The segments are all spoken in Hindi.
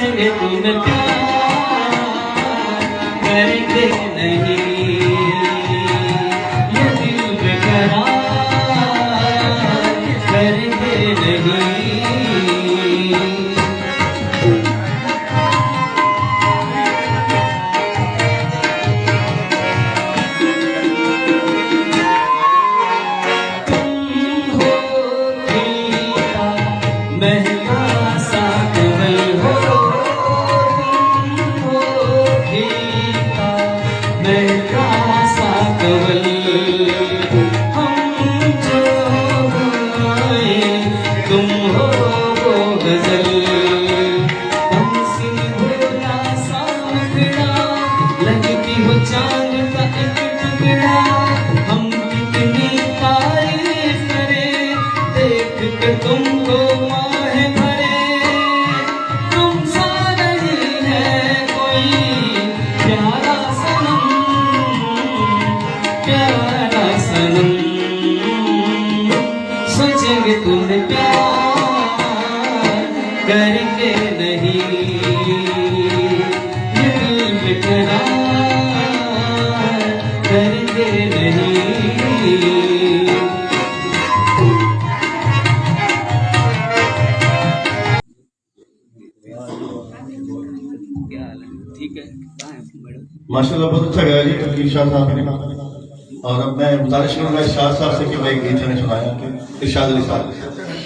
सोचेंगे तुम्हें प्यार करेंगे नहीं, ये दिल बेकरार करेंगे नहीं। महंगा सा कमल हो, तुम हो खिलता महंगा सा कमल, हम जो आए तुम हो वो गजल, हमसे भोला सा मुखड़ा लगती हो चांद का एक टुकड़ा, हम कितनी तारीफ करें देख कर तुमको सोचेंगे तुम्हें प्यार करेंगे नहीं, ये दिल बेकरार करेंगे नहीं। ठीक है, माशाल्लाह बहुत अच्छा गाया जी इरशाद साहब ने। और अब मैं गुजारिश करूंगा इरशाद साहब से कि भाई गीत हमें सुनाएं। इरशाद अली साहब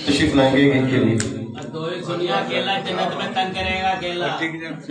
तशरीफ लाएंगे गीत के लिए। सुनिया अकेला जन्नत में तंग करेगा अकेला।